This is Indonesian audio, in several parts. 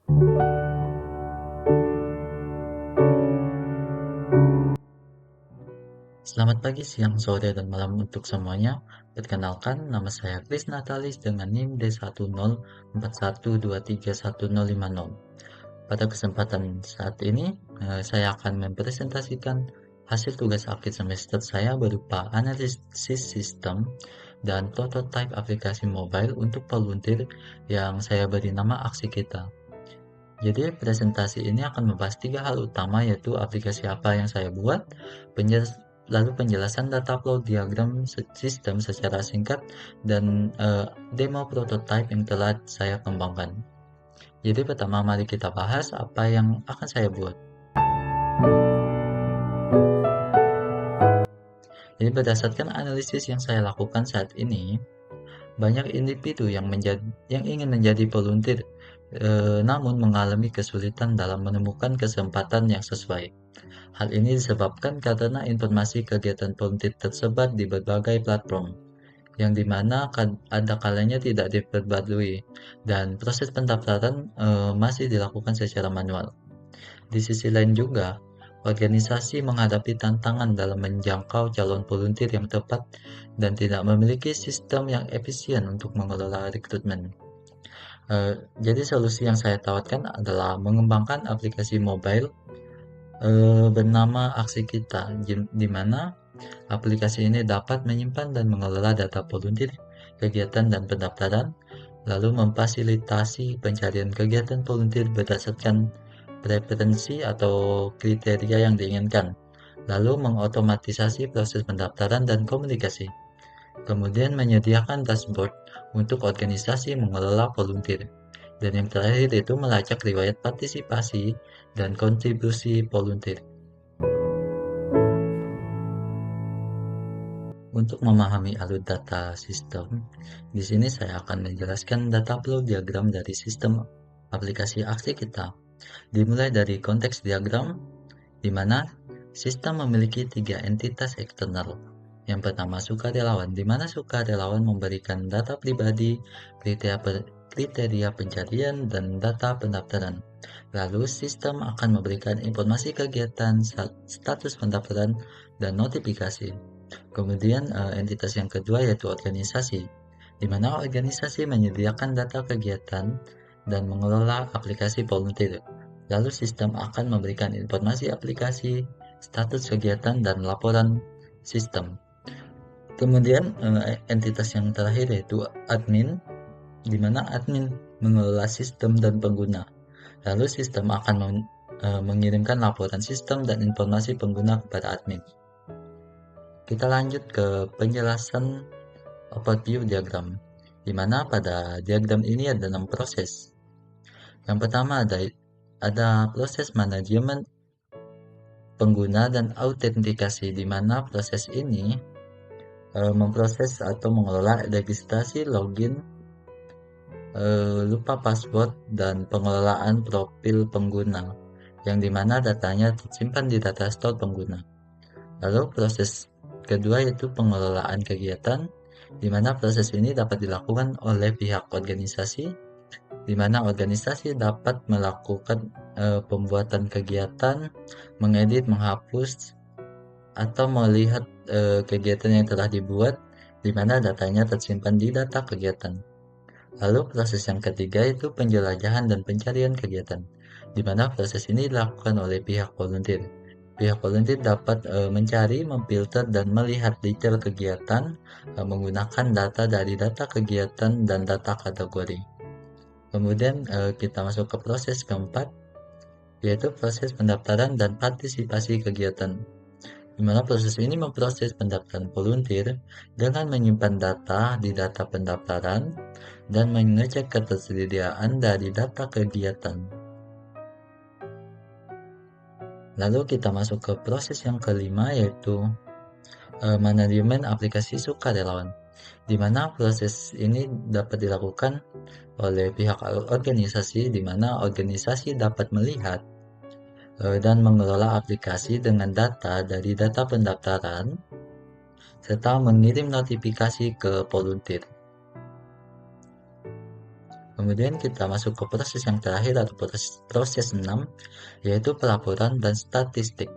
Selamat pagi, siang, sore, dan malam untuk semuanya. Perkenalkan, nama saya Kris Natalis dengan NIM D1041231050. Pada kesempatan saat ini, saya akan mempresentasikan hasil tugas akhir semester saya berupa analisis sistem dan prototipe aplikasi mobile untuk volunteer yang saya beri nama Aksi Kita. Jadi presentasi ini akan membahas tiga hal utama, yaitu aplikasi apa yang saya buat, lalu penjelasan data flow diagram sistem secara singkat, dan demo prototype yang telah saya kembangkan. Jadi pertama mari kita bahas apa yang akan saya buat. Jadi berdasarkan analisis yang saya lakukan saat ini, banyak individu yang ingin menjadi volunteer, namun mengalami kesulitan dalam menemukan kesempatan yang sesuai. Hal ini disebabkan karena informasi kegiatan volunteer tersebar di berbagai platform, yang dimana ada kalanya tidak diperbarui, dan proses pendaftaran masih dilakukan secara manual. Di sisi lain juga, organisasi menghadapi tantangan dalam menjangkau calon volunteer yang tepat dan tidak memiliki sistem yang efisien untuk mengelola rekrutmen. Jadi solusi yang saya tawarkan adalah mengembangkan aplikasi mobile bernama Aksi Kita, di mana aplikasi ini dapat menyimpan dan mengelola data volunteer, kegiatan dan pendaftaran, lalu memfasilitasi pencarian kegiatan volunteer berdasarkan preferensi atau kriteria yang diinginkan, lalu mengotomatisasi proses pendaftaran dan komunikasi, kemudian menyediakan dashboard untuk organisasi mengelola volunteer, dan yang terakhir itu melacak riwayat partisipasi dan kontribusi volunteer. Untuk memahami alur data sistem, di sini saya akan menjelaskan data flow diagram dari sistem aplikasi Aksi Kita. Dimulai dari konteks diagram, di mana sistem memiliki tiga entitas eksternal. Yang pertama, sukarelawan, di mana sukarelawan memberikan data pribadi, kriteria pencarian, dan data pendaftaran. Lalu, sistem akan memberikan informasi kegiatan, status pendaftaran, dan notifikasi. Kemudian entitas yang kedua yaitu organisasi, di mana organisasi menyediakan data kegiatan dan mengelola aplikasi volunteer. Lalu sistem akan memberikan informasi aplikasi, status kegiatan, dan laporan sistem. Kemudian entitas yang terakhir yaitu admin, di mana admin mengelola sistem dan pengguna. Lalu sistem akan mengirimkan laporan sistem dan informasi pengguna kepada admin. Kita lanjut ke penjelasan overview diagram, di mana pada diagram ini ada 6 proses. Yang pertama ada proses manajemen pengguna dan autentikasi, di mana proses ini memproses atau mengelola registrasi, login, lupa password, dan pengelolaan profil pengguna, yang dimana datanya tersimpan di data store pengguna. Lalu proses kedua yaitu pengelolaan kegiatan, di mana proses ini dapat dilakukan oleh pihak organisasi, di mana organisasi dapat melakukan pembuatan kegiatan, mengedit, menghapus, atau melihat kegiatan yang telah dibuat, di mana datanya tersimpan di data kegiatan. Lalu proses yang ketiga itu penjelajahan dan pencarian kegiatan, di mana proses ini dilakukan oleh pihak volunteer. Pihak volunteer dapat mencari, memfilter, dan melihat detail kegiatan menggunakan data dari data kegiatan dan data kategori. Kemudian kita masuk ke proses keempat, yaitu proses pendaftaran dan partisipasi kegiatan, di mana proses ini memproses pendaftaran volunteer dengan menyimpan data di data pendaftaran dan mengecek ketersediaan dari data kegiatan. Lalu kita masuk ke proses yang kelima, yaitu manajemen aplikasi sukarelawan, di mana proses ini dapat dilakukan oleh pihak organisasi, di mana organisasi dapat melihat dan mengelola aplikasi dengan data dari data pendaftaran serta mengirim notifikasi ke volunteer. Kemudian kita masuk ke proses yang terakhir atau proses 6, yaitu pelaporan dan statistik,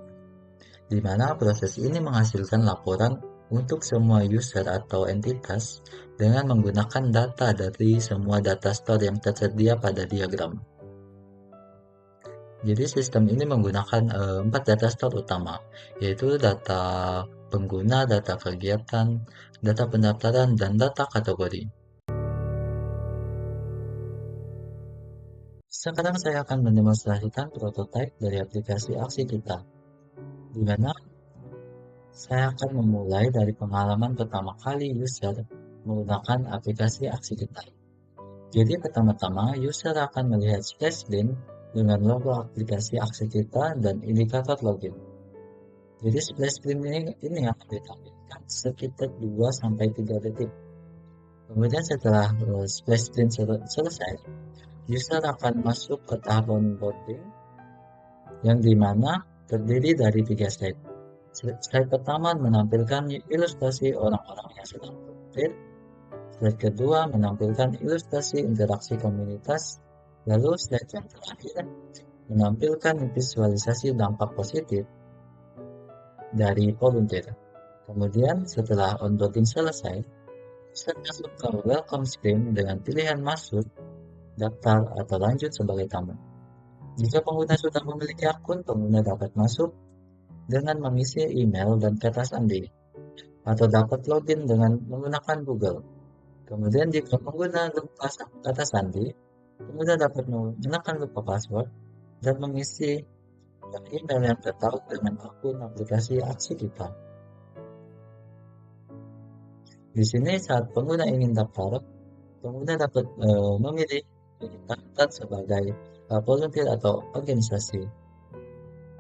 di mana proses ini menghasilkan laporan untuk semua user atau entitas dengan menggunakan data dari semua data store yang tersedia pada diagram. Jadi sistem ini menggunakan 4 data store utama, yaitu data pengguna, data kegiatan, data pendaftaran, dan data kategori. Sekarang saya akan mendemonstrasikan prototipe dari aplikasi aksi kita, di mana saya akan memulai dari pengalaman pertama kali user menggunakan aplikasi aksi kita. Jadi pertama-tama user akan melihat splash screen dengan logo aplikasi aksi kita dan indikator login. Jadi splash screen ini akan ditampilkan sekitar 2-3 detik. Kemudian setelah splash screen selesai, user akan masuk ke tahap onboarding yang dimana terdiri dari 3 slide. Slide pertama menampilkan ilustrasi orang-orang yang sedang volunteer. Slide kedua menampilkan ilustrasi interaksi komunitas. Lalu slide yang terakhir menampilkan visualisasi dampak positif dari volunteer. Kemudian setelah onboarding selesai, user masuk ke welcome screen dengan pilihan masuk, daftar, atau lanjut sebagai tamu. Jika pengguna sudah memiliki akun, pengguna dapat masuk dengan mengisi email dan kata sandi, atau dapat login dengan menggunakan Google. Kemudian jika pengguna lupa kata sandi, pengguna dapat menekan lupa password dan mengisi email yang tertaut dengan akun aplikasi aksi kita. Di sini saat pengguna ingin daftar, pengguna dapat memilih daftar sebagai volunteer atau organisasi,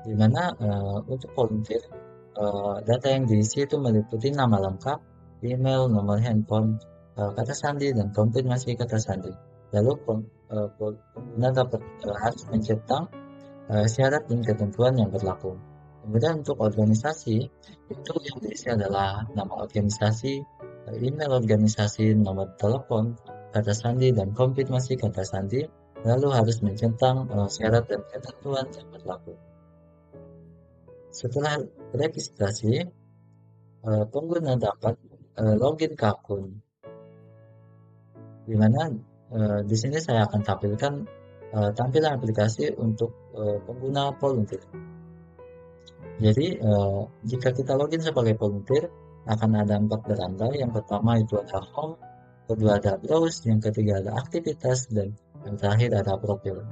di mana untuk volunteer data yang diisi itu meliputi nama lengkap, email, nomor handphone, kata sandi, dan konfirmasi kata sandi. Lalu pengguna dapat harus mencentang syarat dan ketentuan yang berlaku. Kemudian untuk organisasi, itu yang diisi adalah nama organisasi, email organisasi, nomor telepon, kata sandi, dan konfirmasi kata sandi. Lalu harus mencentang syarat dan ketentuan yang berlaku. Setelah registrasi, pengguna dapat login ke akun, di mana di sini saya akan tampilkan tampilan aplikasi untuk pengguna volunteer. Jadi jika kita login sebagai volunteer, akan ada 4 beranda. Yang pertama itu ada home, kedua ada browse, yang ketiga ada aktivitas, dan yang terakhir ada profil.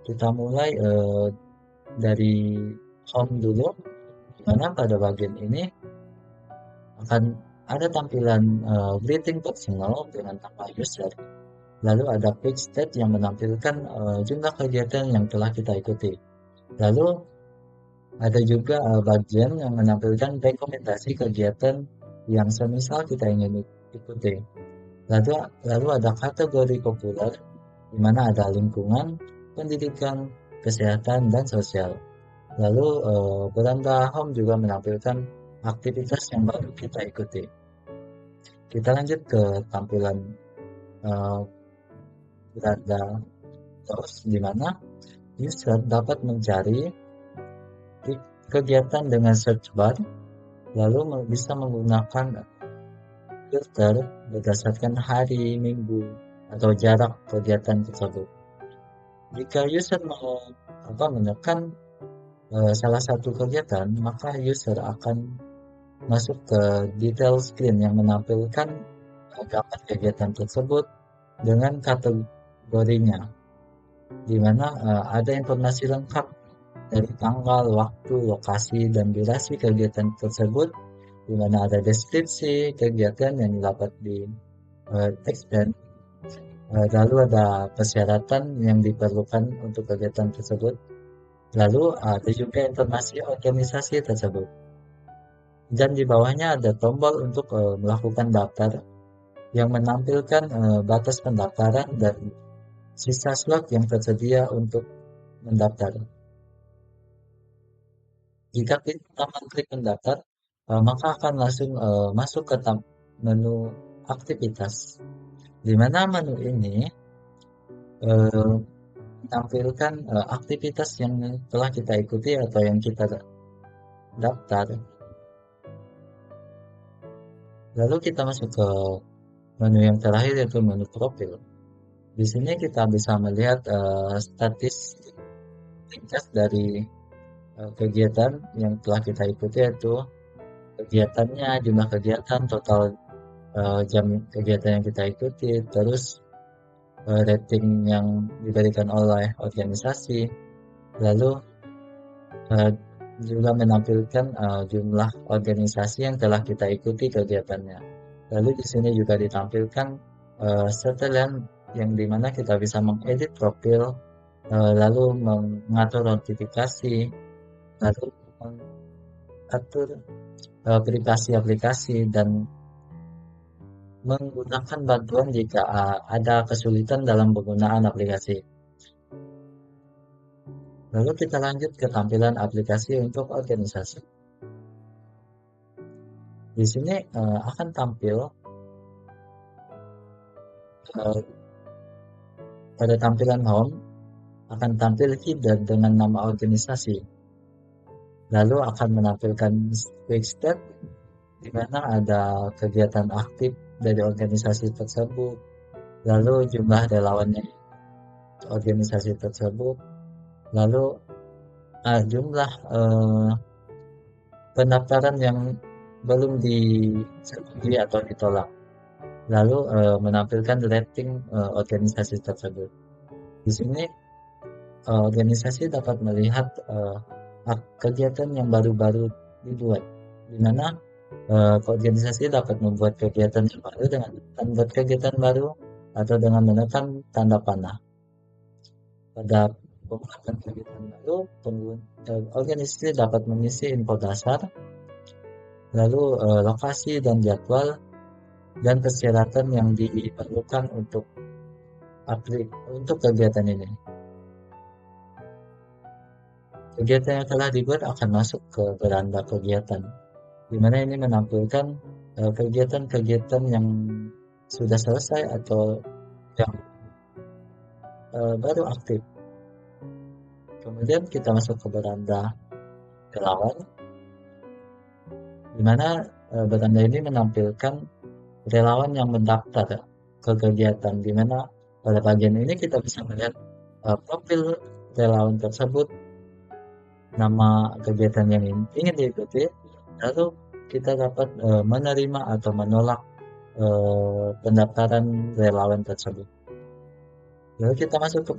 Kita mulai dari home dulu, dimana pada bagian ini akan ada tampilan greeting personal dengan nama user. Lalu ada page state yang menampilkan jumlah kegiatan yang telah kita ikuti. Lalu ada juga bagian yang menampilkan rekomendasi kegiatan yang semisal kita ingin ikuti. Lalu ada kategori populer, di mana ada lingkungan, pendidikan, kesehatan, dan sosial. Lalu beranda home juga menampilkan aktivitas yang baru kita ikuti. Kita lanjut ke tampilan beranda terus, di mana user dapat mencari kegiatan dengan search bar, lalu bisa menggunakan filter berdasarkan hari, minggu, atau jarak kegiatan tersebut. Jika user menekan salah satu kegiatan, maka user akan masuk ke detail screen yang menampilkan gambar kegiatan tersebut dengan kategorinya, di mana ada informasi lengkap dari tanggal, waktu, lokasi, dan durasi kegiatan tersebut, di mana ada deskripsi kegiatan yang dapat di expand. Lalu ada persyaratan yang diperlukan untuk kegiatan tersebut. Lalu ada juga informasi organisasi tersebut. Dan di bawahnya ada tombol untuk melakukan daftar yang menampilkan batas pendaftaran dan sisa slot yang tersedia untuk mendaftar. Jika kita klik mendaftar, maka akan langsung masuk ke menu aktivitas, di mana menu ini eh, menampilkan aktivitas yang telah kita ikuti atau yang kita daftar. Lalu kita masuk ke menu yang terakhir yaitu menu profil. Di sini kita bisa melihat statistik ringkas dari kegiatan yang telah kita ikuti, yaitu kegiatannya, jumlah kegiatan, total jam kegiatan yang kita ikuti, terus rating yang diberikan oleh organisasi, lalu eh, juga menampilkan jumlah organisasi yang telah kita ikuti kegiatannya. Lalu di sini juga ditampilkan setelan yang dimana kita bisa mengedit profil, lalu mengatur notifikasi, lalu mengatur aplikasi-aplikasi dan menggunakan bantuan jika ada kesulitan dalam penggunaan aplikasi. Lalu kita lanjut ke tampilan aplikasi untuk organisasi. Di sini akan tampil uh, pada tampilan home akan tampil header dengan nama organisasi. Lalu akan menampilkan quick step di mana ada kegiatan aktif dari organisasi tersebut, lalu jumlah relawannya organisasi tersebut, lalu jumlah pendaftaran yang belum disetujui atau ditolak, lalu menampilkan rating organisasi tersebut. Di sini organisasi dapat melihat kegiatan yang baru-baru dibuat, di mana organisasi dapat membuat kegiatan baru dengan membuat kegiatan baru atau dengan menekan tanda panah. Pada pembuatan kegiatan baru, organisasi dapat mengisi info dasar, lalu lokasi dan jadwal, dan persyaratan yang diperlukan untuk kegiatan ini. Kegiatan yang telah dibuat akan masuk ke beranda kegiatan, di mana ini menampilkan kegiatan-kegiatan yang sudah selesai atau yang baru aktif. Kemudian kita masuk ke beranda relawan, di mana beranda ini menampilkan relawan yang mendaftar ke kegiatan, di mana pada bagian ini kita bisa melihat profil relawan tersebut, nama kegiatan yang ingin diikuti, lalu kita dapat menerima atau menolak pendaftaran relawan tersebut. Lalu kita masuk ke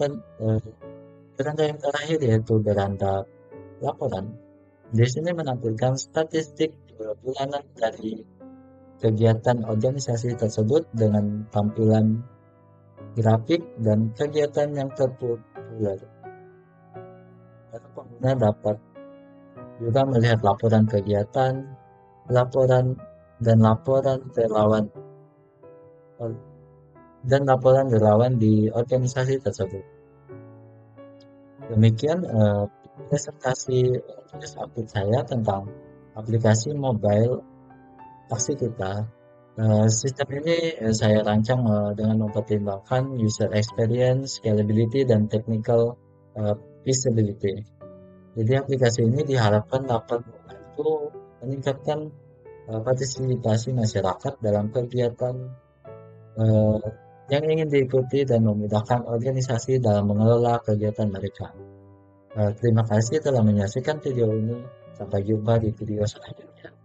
beranda yang terakhir, yaitu beranda laporan. Di sini menampilkan statistik bulanan dari kegiatan organisasi tersebut dengan tampilan grafik dan kegiatan yang terpopuler. Lalu pengguna dapat juga melihat laporan kegiatan, laporan relawan di organisasi tersebut. Demikian presentasi tulis update saya tentang aplikasi mobile Aksi Kita. Sistem ini saya rancang dengan mempertimbangkan user experience, scalability, dan technical feasibility. Jadi aplikasi ini diharapkan dapat membantu meningkatkan partisipasi masyarakat dalam kegiatan yang ingin diikuti dan memudahkan organisasi dalam mengelola kegiatan mereka. Terima kasih telah menyaksikan video ini. Sampai jumpa di video selanjutnya.